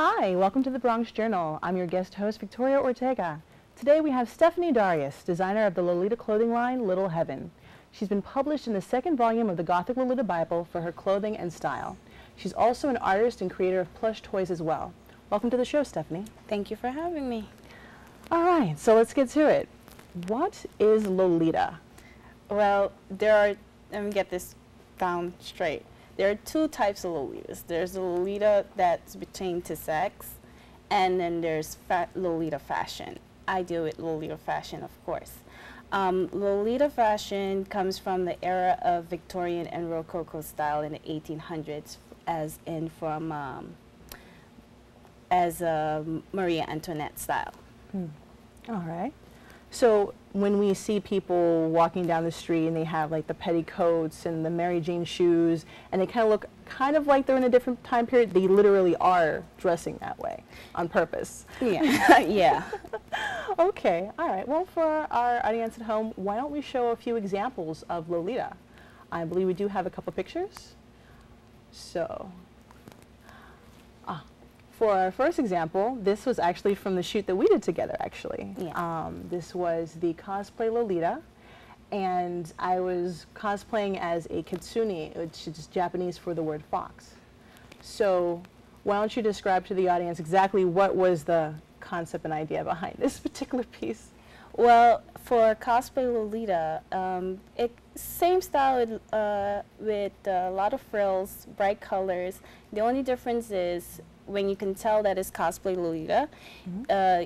Hi, welcome to the Bronx Journal. I'm your guest host, Victoria Ortega. Today we have Stephanie Darius, designer of the Lolita clothing line, Little Heaven. She's been published in the second volume of the Gothic Lolita Bible for her clothing and style. She's also an artist and creator of plush toys as well. Welcome to the show, Stephanie. Thank you for having me. All right, so let's get to it. What is Lolita? Well, let me get this down straight. There are two types of Lolitas. There's the Lolita that's between to sex, and then there's Lolita fashion. I deal with Lolita fashion, of course. Lolita fashion comes from the era of Victorian and Rococo style in the 1800s, as Marie Antoinette style. All right. So when we see people walking down the street and they have like the petticoats and the Mary Jane shoes and they kind of look like they're in a different time period, they literally are dressing that way on purpose. Yeah. Yeah. Okay. All right. Well, for our audience at home, why don't we show a few examples of Lolita? I believe we do have a couple pictures. So, for our first example, this was actually from the shoot that we did together, actually. Yeah. This was the cosplay Lolita, and I was cosplaying as a kitsune, which is Japanese for the word fox. So why don't you describe to the audience exactly what was the concept and idea behind this particular piece? Well, for cosplay Lolita, same style with a lot of frills, bright colors. The only difference is when you can tell that it's cosplay Lolita,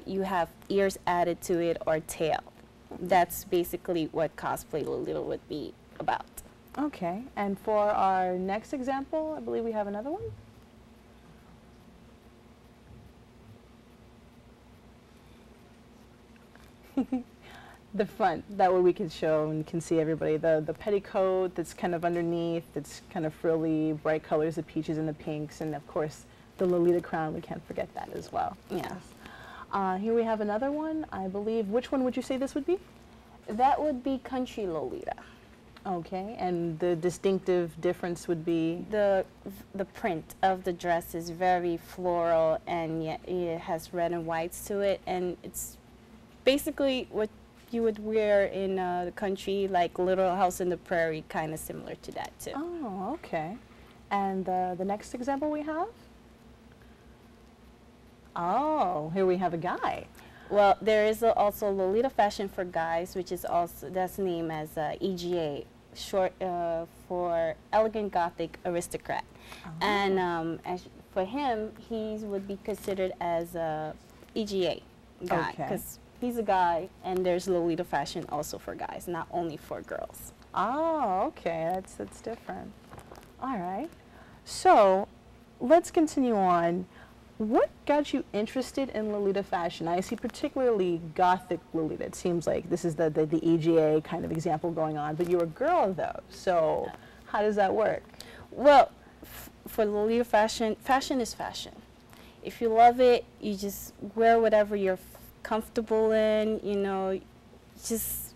you have ears added to it or tail. That's basically what cosplay Lolita would be about. Okay, and for our next example, I believe we have another one. The front, that way we can show and can see everybody. The petticoat that's kind of underneath, that's kind of frilly, bright colors, the peaches and the pinks, and of course the Lolita crown, we can't forget that as well. Yes. Here we have another one, I believe. Which one would you say this would be? That would be country Lolita. Okay, and the distinctive difference would be? The print of the dress is very floral, and yet it has red and whites to it, and it's basically what you would wear in the country, like Little House in the Prairie, kind of similar to that too. Oh, okay. And the next example we have? Oh, here we have a guy. Well, there is also Lolita fashion for guys, which is also, that's named as EGA, short for Elegant Gothic Aristocrat. Oh. And for him, he would be considered as a EGA guy, because he's a guy, and there's Lolita fashion also for guys, not only for girls. Oh, okay, that's different. All right. So let's continue on. What got you interested in Lolita fashion? I see particularly Gothic Lolita. It seems like this is the EGA kind of example going on, but you're a girl though, so how does that work? Well, for Lolita fashion, fashion is fashion. If you love it, you just wear whatever you're comfortable in, you know, just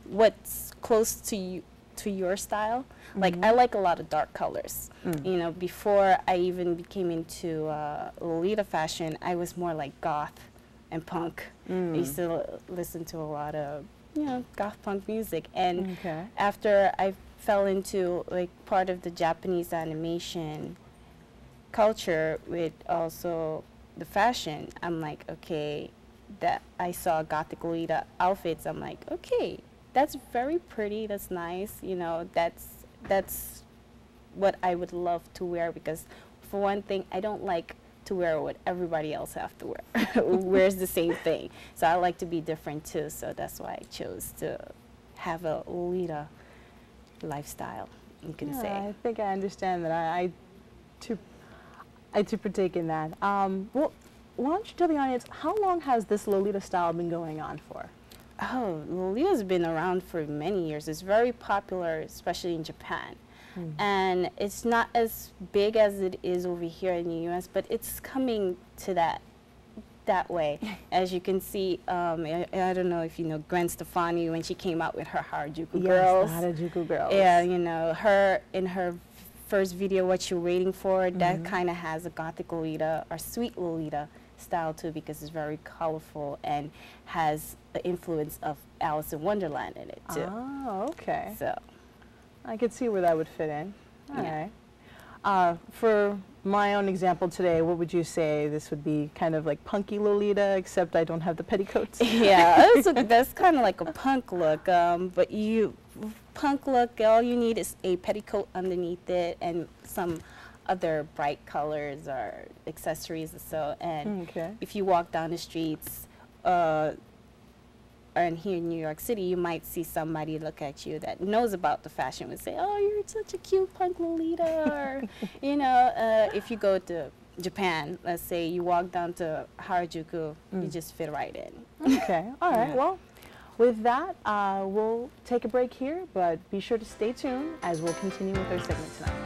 what's close to you, to your style. Like, I like a lot of dark colors. You know, before I even became into Lolita fashion, I was more like goth and punk. I used to listen to a lot of, you know, goth punk music. And after I fell into like part of the Japanese animation culture with also the fashion, I'm like, okay, that I saw Gothic Lolita outfits, I'm like, okay, that's very pretty, that's nice, you know, that's what I would love to wear, because for one thing, I don't like to wear what everybody else have to wear, wears the same thing. So I like to be different too, so that's why I chose to have a Lolita lifestyle, you can say. I think I understand that. I too partake in that. Well, why don't you tell the audience, how long has this Lolita style been going on for? Oh, Lolita's been around for many years. It's very popular, especially in Japan. And it's not as big as it is over here in the U.S., but it's coming to that way. As you can see, I don't know if you know Gwen Stefani, when she came out with her Harajuku Girls. Yes, the Harajuku Girls. Yeah, you know, her in her first video, What You're Waiting For, that kind of has a gothic Lolita or sweet Lolita style too, because it's very colorful and has the influence of Alice in Wonderland in it too. Oh, okay. So I could see where that would fit in. All Yeah. right. For my own example today, what would you say? This would be kind of like punky Lolita, except I don't have the petticoats. yeah, that's kind of like a punk look, but punk look, all you need is a petticoat underneath it and some other bright colors or accessories or so. And Okay. if you walk down the streets, and here in New York City, you might see somebody look at you that knows about the fashion and say, "Oh, you're such a cute punk Lolita," or you know, if you go to Japan, let's say you walk down to Harajuku, you just fit right in. Okay. All right. Yeah. Well, with that, we'll take a break here, but be sure to stay tuned as we'll continue with our segment tonight.